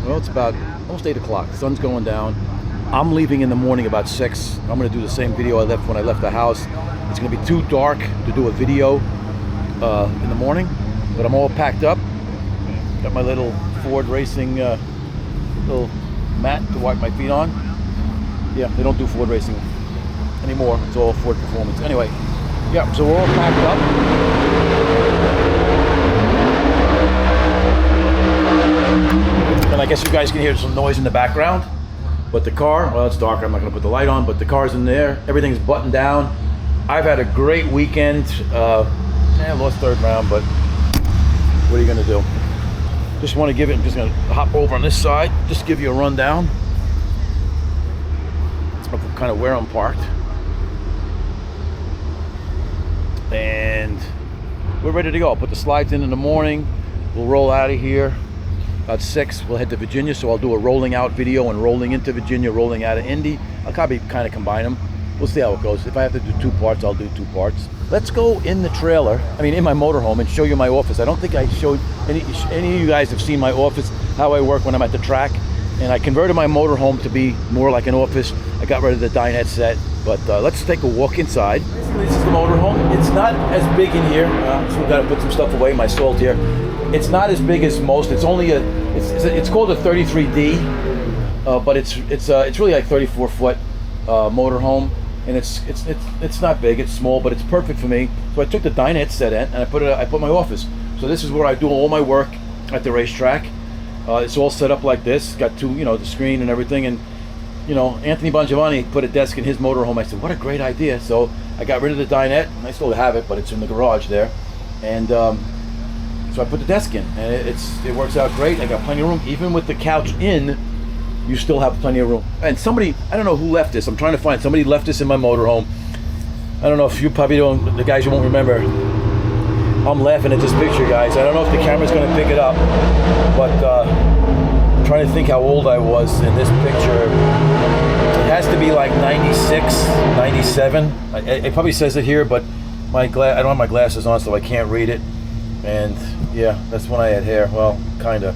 Well, it's about almost 8 o'clock. The sun's going down. I'm leaving in the morning about 6. I'm going to do the same video I left when I left the house. It's going to be too dark to do a video in the morning, but I'm all packed up. Got my little Ford Racing little mat to wipe my feet on. Yeah, they don't do Ford Racing anymore. It's all Ford Performance. Anyway, yeah, so we're all packed up. And I guess you guys can hear some noise in the background. But the car, well, it's dark. I'm not going to put the light on, but the car's in there. Everything's buttoned down. I've had a great weekend. I lost third round, but what are you going to do? Just want to give it, I'm just going to hop over on this side, just give you a rundown of kind of where I'm parked. And we're ready to go. I'll put the slides in the morning. We'll roll out of here. About 6, we'll head to Virginia, so I'll do a rolling out video and rolling into Virginia, rolling out of Indy. I'll probably kind of combine them. We'll see how it goes. If I have to do 2 parts, I'll do 2 parts. Let's go in the trailer, in my motorhome, and show you my office. I don't think I showed, any of you guys have seen my office, how I work when I'm at the track. And I converted my motorhome to be more like an office. I got rid of the dinette set, but let's take a walk inside. Basically, this is the motorhome. It's not as big in here. So we've got to put some stuff away, my salt here. It's not as big as most. It's only it's called a 33D, but it's really like 34-foot motorhome, and it's not big. It's small, but it's perfect for me. So I took the dinette set in and I put my office. So this is where I do all my work at the racetrack. It's all set up like this. Got the screen and everything, and Anthony Bongiovanni put a desk in his motorhome. I said, what a great idea. So I got rid of the dinette, and I still have it, but it's in the garage there, and so I put the desk in, and it works out great. I got plenty of room. Even with the couch in, you still have plenty of room. And somebody, I don't know who left this. I'm trying to find somebody left this in my motorhome. I don't know if you probably don't. The guys you won't remember. I'm laughing at this picture, guys. I don't know if the camera's going to pick it up, but I'm trying to think how old I was in this picture. It has to be like 96, 97. It probably says it here, but I don't have my glasses on, so I can't read it. And yeah, that's when I had hair. Well, kind of.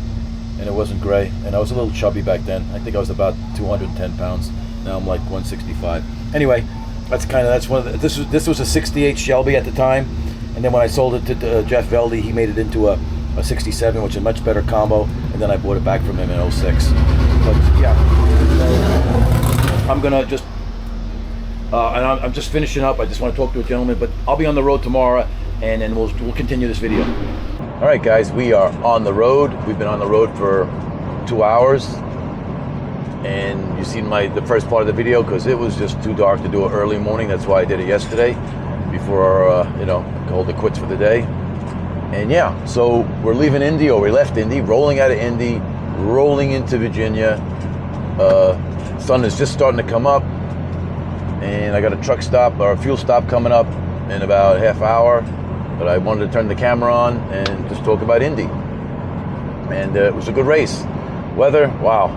And it wasn't gray. And I was a little chubby back then. I think I was about 210 pounds. Now I'm like 165. Anyway, that's one of the, this was a 68 Shelby at the time. And then when I sold it to Jeff Veldy, he made it into a 67, which is a much better combo. And then I bought it back from him in 06. But yeah, I'm gonna just, and I'm just finishing up. I just want to talk to a gentleman, but I'll be on the road tomorrow, and then we'll continue this video. All right, guys, we are on the road. We've been on the road for 2 hours, and you've seen the first part of the video because it was just too dark to do it early morning. That's why I did it yesterday before called it quits for the day. And yeah, so we're leaving Indy, or we left Indy, rolling out of Indy, rolling into Virginia. Sun is just starting to come up, and I got a truck stop or a fuel stop coming up in about a half hour. But I wanted to turn the camera on and just talk about Indy. And it was a good race. Weather, wow.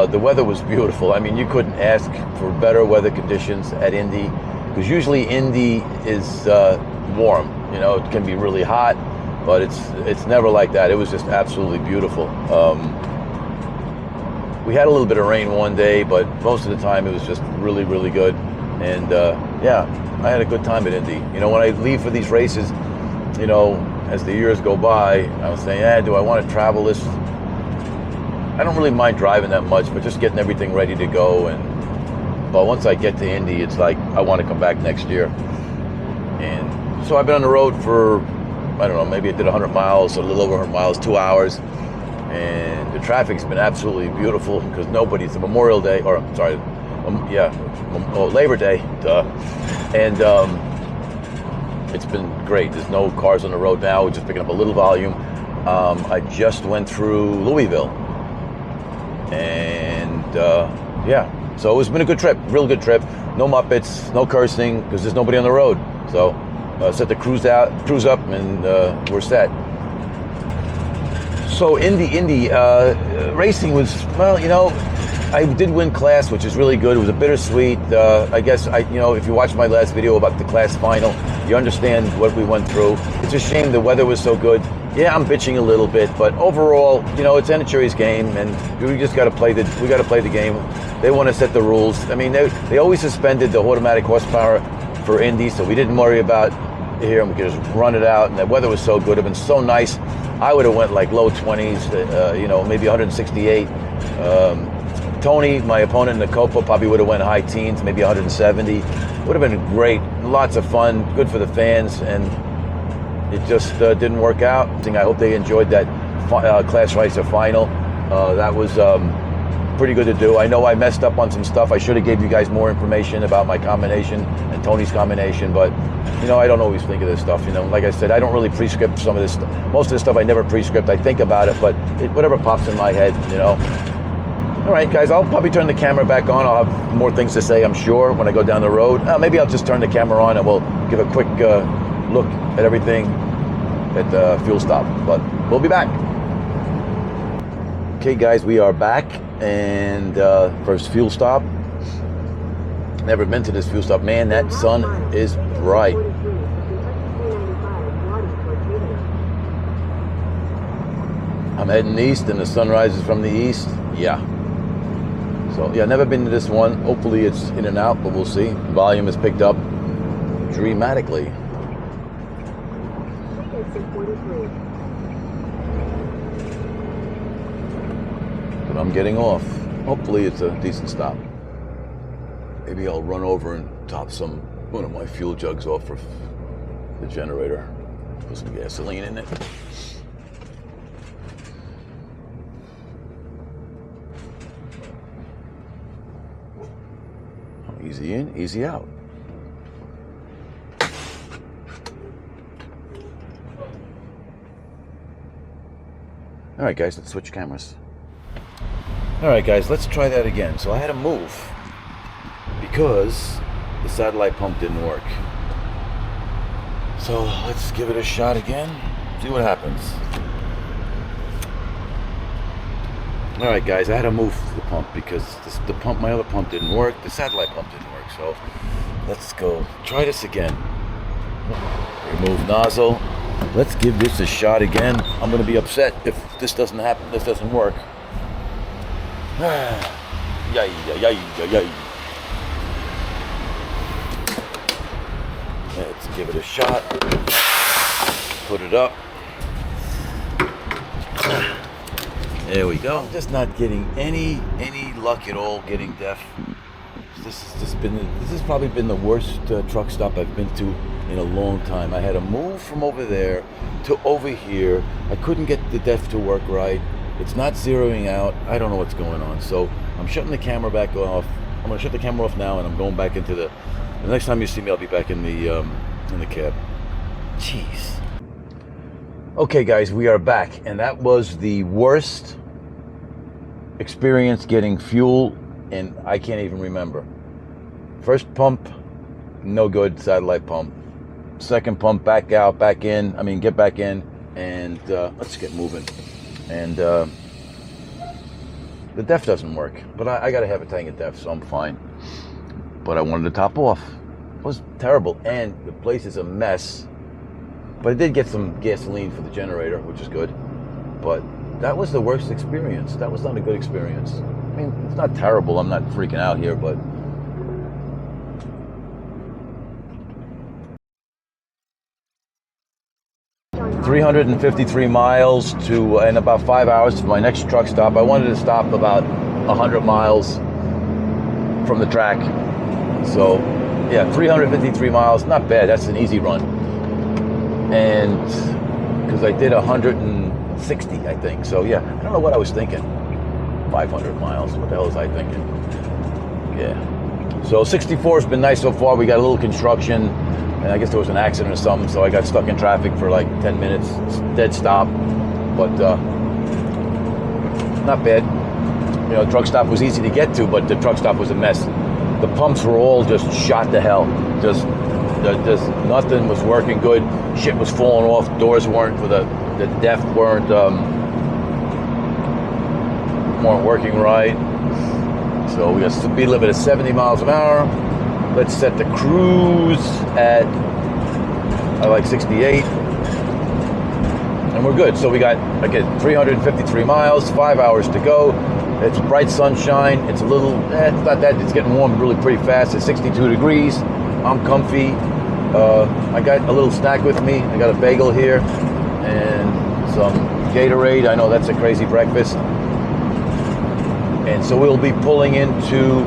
The weather was beautiful. I mean, you couldn't ask for better weather conditions at Indy, because usually Indy is warm. It can be really hot, but it's never like that. It was just absolutely beautiful. We had a little bit of rain one day, but most of the time it was just really, really good. And yeah, I had a good time at Indy. When I leave for these races, as the years go by, I was saying, do I want to travel this? I don't really mind driving that much, but just getting everything ready to go. But once I get to Indy, it's like I want to come back next year. And so I've been on the road for, I don't know, maybe I did 100 miles, a little over 100 miles, 2 hours. And the traffic's been absolutely beautiful because it's a Memorial Day, or sorry, Labor Day, and it's been great. There's no cars on the road now. We're just picking up a little volume. I just went through Louisville, and yeah, so it's been a good trip, real good trip. No Muppets, no cursing, because there's nobody on the road. So set the cruise up, and we're set. So Indy racing was, well, I did win class, which is really good. It was a bittersweet. I guess if you watched my last video about the class final, you understand what we went through. It's a shame the weather was so good. Yeah, I'm bitching a little bit, but overall, you know, it's Enichiri's game, and we just got to play the game. They want to set the rules. I mean, they always suspended the automatic horsepower for Indy, so we didn't worry about it here, and we could just run it out. And the weather was so good; it'd been so nice. I would have went like low 20s, you know, maybe 168. Tony, my opponent in the Copa, probably would have went high teens, maybe 170. Would have been great, lots of fun, good for the fans, and it just didn't work out. I hope they enjoyed that Class Racer final. That was pretty good to do. I know I messed up on some stuff. I should have gave you guys more information about my combination and Tony's combination, but you know, I don't always think of this stuff. You know, like I said, I don't really pre-script some of this stuff. Most of this stuff I never pre-script. I think about it, but whatever pops in my head, you know. All right, guys, I'll probably turn the camera back on. I'll have more things to say, I'm sure, when I go down the road. Maybe I'll just turn the camera on and we'll give a quick look at everything at the fuel stop, but we'll be back. Okay, guys, we are back, and first fuel stop. Never been to this fuel stop. Man, that sun is bright. I'm heading east, and the sun rises from the east. Yeah. So, yeah, never been to this one. Hopefully it's in and out, but we'll see. Volume has picked up dramatically. But I'm getting off. Hopefully it's a decent stop. Maybe I'll run over and top one of my fuel jugs off for the generator. Put some gasoline in it. Easy in, easy out. All right, guys, let's switch cameras. All right, guys, let's try that again. So I had to move because the satellite pump didn't work. So let's give it a shot again, see what happens. All right, guys, I had to move the pump because my other pump didn't work. The satellite pump didn't work. So let's go try this again. Remove nozzle. Let's give this a shot again. I'm going to be upset if this doesn't happen. This doesn't work. Yay. Let's give it a shot. Put it up. There we go. I'm just not getting any luck at all getting DEF. This has probably been the worst truck stop I've been to in a long time. I had to move from over there to over here. I couldn't get the DEF to work right. It's not zeroing out. I don't know what's going on. So I'm shutting the camera back off. I'm gonna shut the camera off now, and I'm going back into the next time you see me, I'll be back in the cab. Jeez. Okay, guys, we are back, and that was the worst experience getting fuel, and I can't even remember. First pump, no good, satellite pump. Second pump, back out, back in. I mean, get back in, and let's get moving. And the DEF doesn't work, but I got to have a tank of DEF, so I'm fine. But I wanted to top off. It was terrible, and the place is a mess. But I did get some gasoline for the generator, which is good. But that was the worst experience. That was not a good experience. I mean, it's not terrible. I'm not freaking out here, but... ...353 miles to, and about 5 hours to my next truck stop. I wanted to stop about 100 miles from the track. So, yeah, 353 miles, not bad. That's an easy run. And because I did 160, I think. So yeah, I don't know what I was thinking. 500 miles, what the hell was I thinking? Yeah. So 64 has been nice so far. We got a little construction, and I guess there was an accident or something, so I got stuck in traffic for like 10 minutes, dead stop. But not bad. You know, the truck stop was easy to get to, but the truck stop was a mess. The pumps were all just shot to hell. Just nothing was working good. Shit was falling off. Doors weren't for the DEF weren't working right. So we got a speed limit of 70 miles an hour. Let's set the cruise at I like 68. And and we're good. So we got, again, 353 miles, 5 hours to go. It's bright sunshine. It's a little, it's not that, it's getting warm really pretty fast. It's 62 degrees. I'm comfy. I got a little snack with me. I got a bagel here and some Gatorade. I know that's a crazy breakfast. And so we'll be pulling into,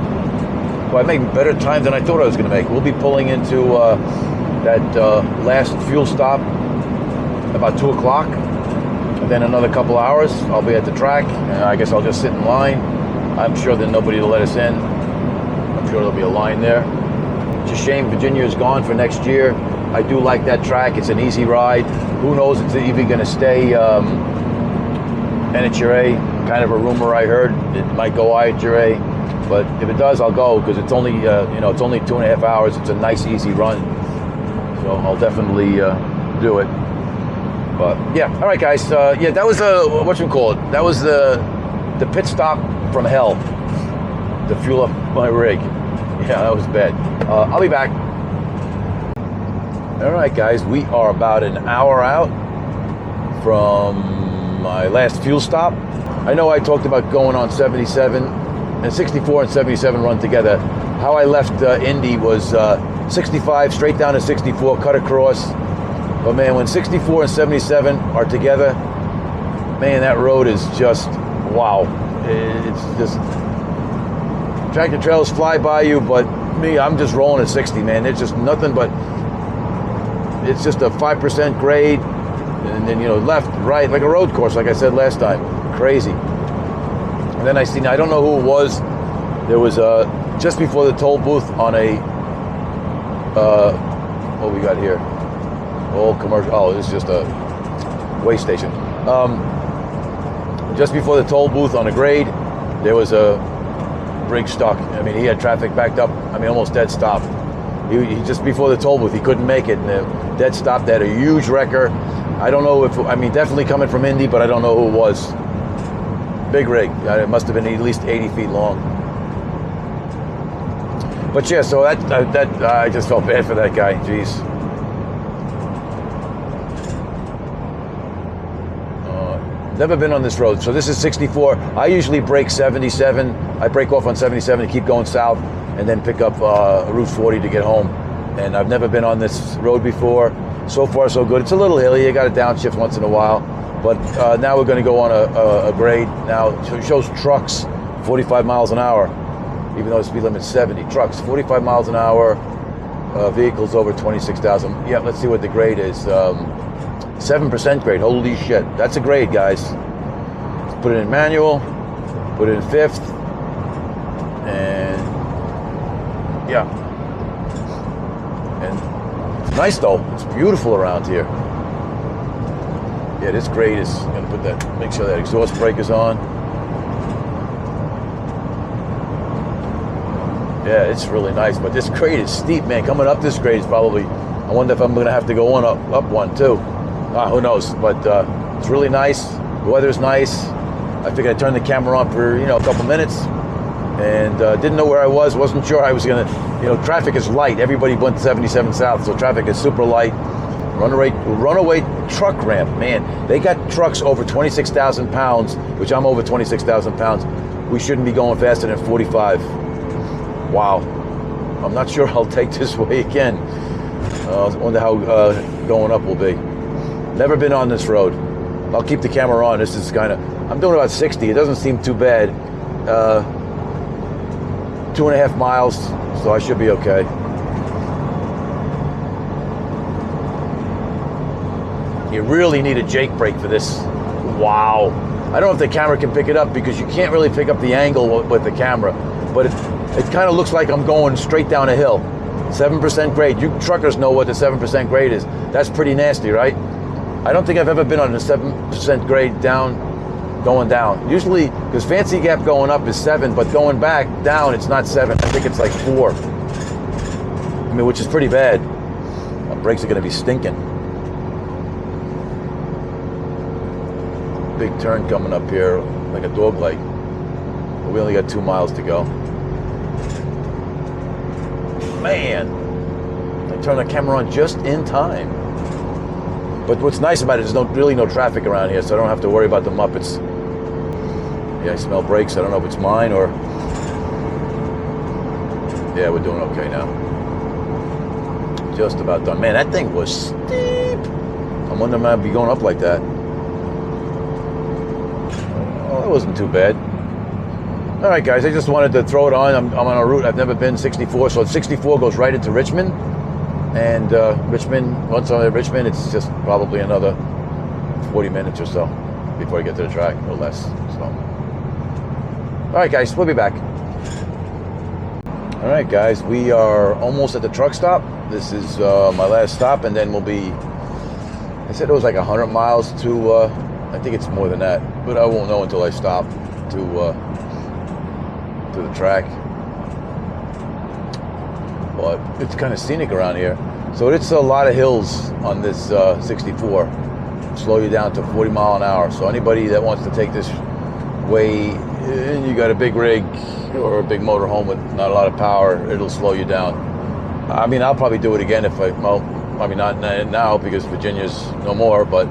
well, I make better time than I thought I was going to make. We'll be pulling into that last fuel stop about 2 o'clock. And then another couple hours, I'll be at the track. And I guess I'll just sit in line. I'm sure that nobody will let us in. I'm sure there'll be a line there. It's a shame Virginia is gone for next year. I do like that track. It's an easy ride. Who knows if it's even going to stay NHRA. Kind of a rumor I heard it might go IHRA, but if it does, I'll go because it's only it's only 2.5 hours. It's a nice, easy run, so I'll definitely do it. But yeah, all right, guys. Yeah, that was that was the pit stop from hell to fuel up my rig. Yeah, that was bad. I'll be back. All right, guys. We are about an hour out from my last fuel stop. I know I talked about going on 77, and 64 and 77 run together. How I left Indy was 65 straight down to 64, cut across. But man, when 64 and 77 are together, man, that road is just, wow. It's just, tractor trailers fly by you, but me, I'm just rolling at 60, man. It's just nothing but, it's just a 5% grade, and then, left, right, like a road course, like I said last time. Crazy. And then I don't know who it was. There was just before the toll booth on a what we got here? Old commercial. Oh, it's just a way station. Just before the toll booth on a grade, there was a rig stuck. I mean, he had traffic backed up. I mean, almost dead stop. He just before the toll booth, he couldn't make it. And the dead stop. They had a huge wrecker. I don't know if, definitely coming from Indy, but I don't know who it was. Big rig. It must have been at least 80 feet long. But yeah, so that I just felt bad for that guy. Jeez. Never been on this road. So this is 64. I usually brake 77. I brake off on 77 to keep going south, and then pick up Route 40 to get home. And I've never been on this road before. So far, so good. It's a little hilly. You got to downshift once in a while. But now we're going to go on a grade. Now it shows trucks 45 miles an hour, even though the speed limit's 70. Trucks 45 miles an hour, vehicles over 26,000. Yeah, let's see what the grade is. 7% grade. Holy shit. That's a grade, guys. Let's put it in manual, put it in fifth, and yeah. And it's nice though. It's beautiful around here. Yeah, this grade is going to put that, make sure that exhaust brake is on. Yeah, it's really nice, but this grade is steep, man. Coming up this grade is probably, I wonder if I'm going to have to go up one too. Who knows, but it's really nice. The weather's nice. I figured I'd turn the camera on for, a couple minutes, and didn't know where I was, wasn't sure I was going to, traffic is light. Everybody went 77 south, so traffic is super light. Runaway truck ramp, man. They got trucks over 26,000 pounds, which I'm over 26,000 pounds. We shouldn't be going faster than 45. Wow. I'm not sure I'll take this way again. I wonder how going up will be. Never been on this road. I'll keep the camera on. This is I'm doing about 60. It doesn't seem too bad. 2.5 miles, so I should be okay. You really need a Jake brake for this. Wow. I don't know if the camera can pick it up because you can't really pick up the angle with the camera, but it kind of looks like I'm going straight down a hill. 7% grade. You truckers know what the 7% grade is. That's pretty nasty, right? I don't think I've ever been on a 7% grade going down. Usually, because Fancy Gap going up is 7, but going back down, it's not 7. I think it's like 4. Which is pretty bad. My brakes are going to be stinking. Big turn coming up here, like a dog leg. But we only got 2 miles to go. Man, I turned the camera on just in time. But what's nice about it is really no traffic around here, so I don't have to worry about the Muppets. Yeah, I smell brakes. I don't know if it's mine or... Yeah, we're doing okay now. Just about done. Man, that thing was steep. I wonder if I'd be going up like that. Well, that wasn't too bad. All right, guys, I just wanted to throw it on. I'm on a route I've never been, 64. So 64 goes right into Richmond. And Richmond, once I'm at Richmond, it's just probably another 40 minutes or so before I get to the track, or less. So, all right, guys, we'll be back. All right, guys, we are almost at the truck stop. This is my last stop, and then we'll be, I said it was like 100 miles to, I think it's more than that, but I won't know until I stop to the track. But it's kind of scenic around here. So it's a lot of hills on this 64. Slow you down to 40 mile an hour. So anybody that wants to take this way, and you got a big rig or a big motorhome with not a lot of power, it'll slow you down. I mean, I'll probably do it again if well, probably not now because Virginia's no more, but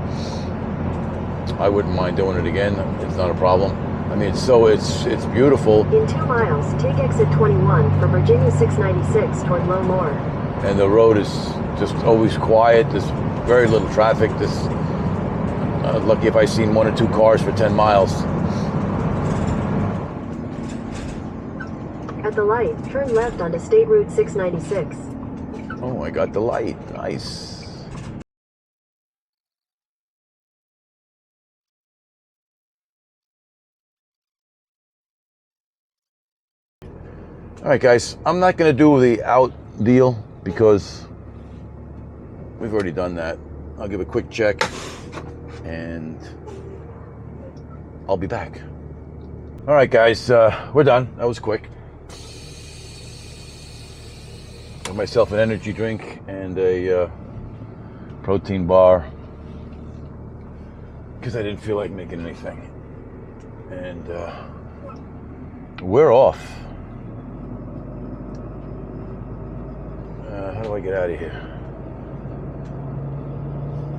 I wouldn't mind doing it again. It's not a problem. I mean, it's beautiful. In 2 miles, take exit 21 for Virginia 696 toward Low Moor. And the road is just always quiet. There's very little traffic. Lucky if I've seen 1 or 2 cars for 10 miles. At the light, turn left onto State Route 696. Oh, I got the light. Nice. All right, guys, I'm not going to do the out deal because we've already done that. I'll give a quick check and I'll be back. All right, guys, we're done. That was quick. Got myself an energy drink and a protein bar because I didn't feel like making anything. And we're off. How do I get out of here?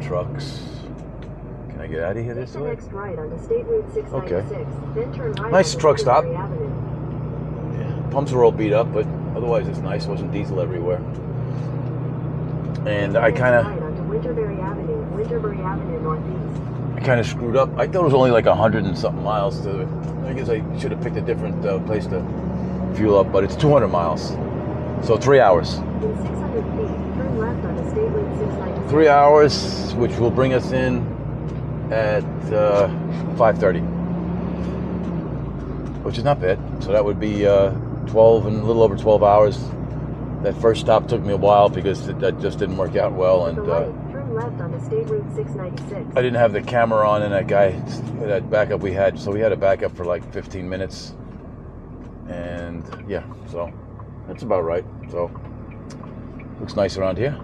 Trucks. Can I get out of here this way? Next right onto State Route 696. Okay. Then turn right Nice truck stop. Avenue. Yeah. Pumps are all beat up, but otherwise it's nice. Wasn't diesel everywhere. And I kind of... Right onto Winterberry Avenue Northeast. I kind of screwed up. I thought it was only like 100 and something miles to it. I guess I should have picked a different place to fuel up, but it's 200 miles. So 3 hours. In 600 feet, turn left onto State Route 696. 3 hours, which will bring us in at 5:30, which is not bad. So that would be 12 and a little over 12 hours. That first stop took me a while because that just didn't work out well, and turn left onto State Route 696. I didn't have the camera on, and that backup we had, so we had a backup for like 15 minutes, and yeah, so that's about right. So looks nice around here.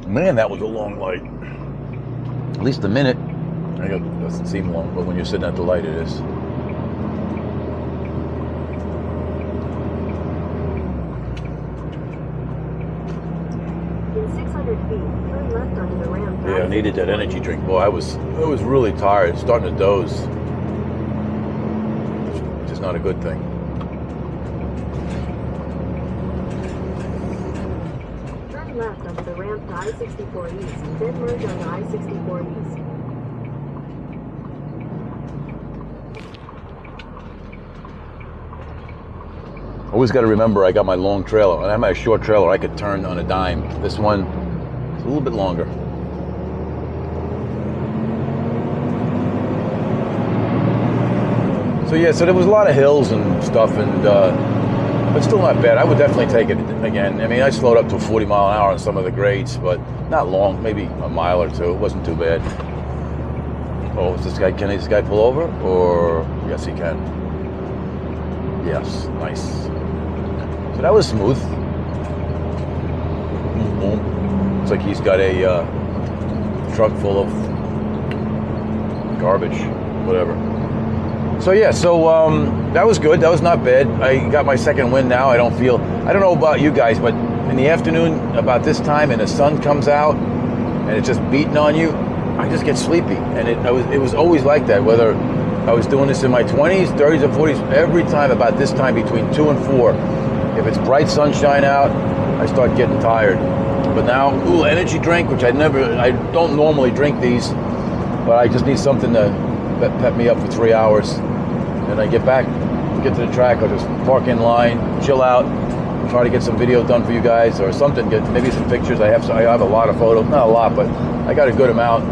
Man, that was a long light. At least a minute. It doesn't seem long, but when you're sitting at the light, it is. In 600 feet, turn left onto the ramp. Yeah, I needed that energy drink. Boy, I was really tired, starting to doze. Which is not a good thing. Turn left onto the ramp to I-64 East, then merge onto I-64 East. Always got to remember I got my long trailer. When I have my short trailer, I could turn on a dime. This one is a little bit longer. So yeah, so there was a lot of hills and stuff, and but still not bad. I would definitely take it again. I mean, I slowed up to 40 mile an hour on some of the grades, but not long, maybe a mile or two. It wasn't too bad. Oh, is this guy? Can this guy pull over? Or yes, he can. Yes, nice. So that was smooth. Looks like he's got a truck full of garbage, whatever. So yeah, that was good. That was not bad. I got my second win now. I don't know about you guys, but in the afternoon, about this time, and the sun comes out, and it's just beating on you, I just get sleepy. And it was always like that, whether I was doing this in my 20s, 30s, and 40s, every time about this time between 2 and 4, if it's bright sunshine out, I start getting tired. But now, energy drink, which I don't normally drink these, but I just need something to pep me up for 3 hours. Then I get to the track, I'll just park in line, chill out, try to get some video done for you guys or something, get maybe some pictures. I have a lot of photos, not a lot, but I got a good amount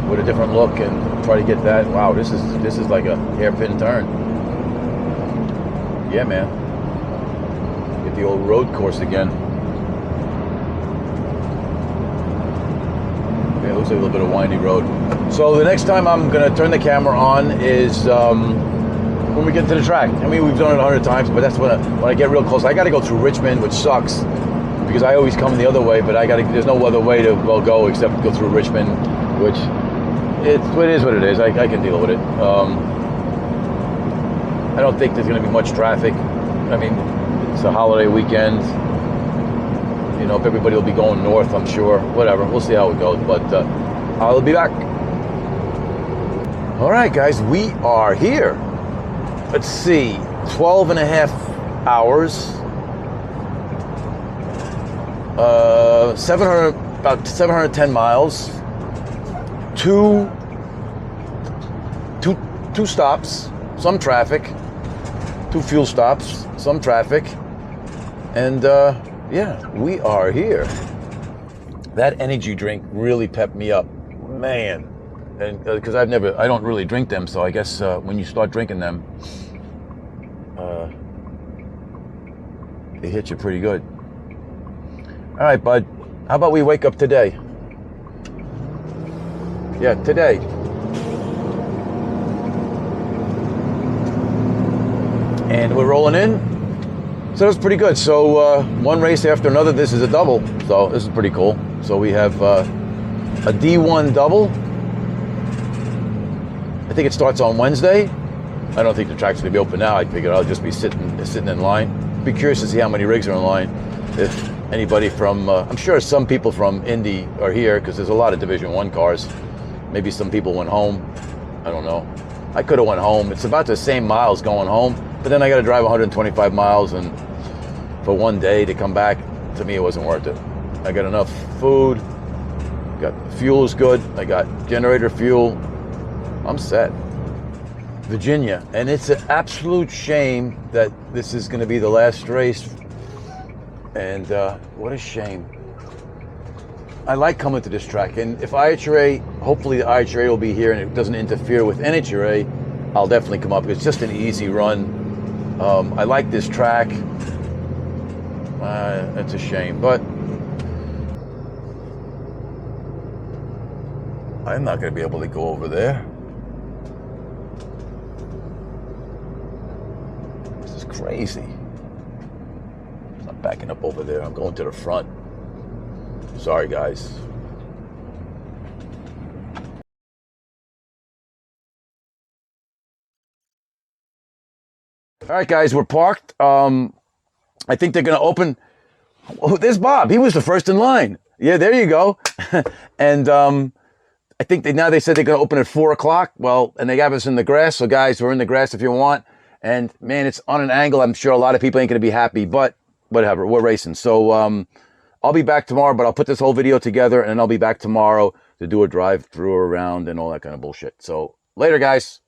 with a different look, and try to get that. Wow, this is like a hairpin turn. Yeah, man. Get the old road course again. Yeah, it looks like a little bit of windy road. So the next time I'm gonna turn the camera on is when we get to the track. I mean, we've done it 100 times, but that's when I get real close. I got to go through Richmond, which sucks because I always come the other way, but there's no other way to go except go through Richmond, which it is what it is. I can deal with it. I don't think there's going to be much traffic. I mean, it's a holiday weekend. You know, if everybody will be going north, I'm sure. Whatever, we'll see how it goes, but I'll be back. All right, guys, we are here. Let's see, 12 and a half hours, about 710 miles, two stops, some traffic, 2 fuel stops, some traffic, and yeah, we are here. That energy drink really pepped me up, man. And because I don't really drink them, so I guess when you start drinking them, they hit you pretty good. All right, bud, how about we wake up today? Yeah, today. And we're rolling in. So that's pretty good. So one race after another. This is a double, so this is pretty cool. So we have a D1 double. I think it starts on Wednesday. I don't think the track's gonna be open now. I figured I'll just be sitting in line. Be curious to see how many rigs are in line. If anybody from, I'm sure some people from Indy are here because there's a lot of Division 1 cars. Maybe some people went home. I don't know. I could have went home. It's about the same miles going home, but then I got to drive 125 miles, and for one day to come back, to me it wasn't worth it. I got enough food. Got fuel is good. I got generator fuel. I'm set. Virginia, and it's an absolute shame that this is going to be the last race, and what a shame. I like coming to this track, and if IHRA, hopefully the IHRA will be here and it doesn't interfere with NHRA, I'll definitely come up. It's just an easy run. I like this track. It's a shame, but I'm not going to be able to go over there. Crazy. I'm not backing up over there. I'm going to the front. Sorry, guys. All right, guys, we're parked. I think they're going to open. Oh, there's Bob. He was the first in line. Yeah, there you go. And I think they said they're going to open at 4 o'clock. Well, and they got us in the grass. So, guys, we're in the grass if you want. And man, it's on an angle. I'm sure a lot of people ain't going to be happy, but whatever, we're racing. So I'll be back tomorrow, but I'll put this whole video together and I'll be back tomorrow to do a drive through around and all that kind of bullshit. So later, guys.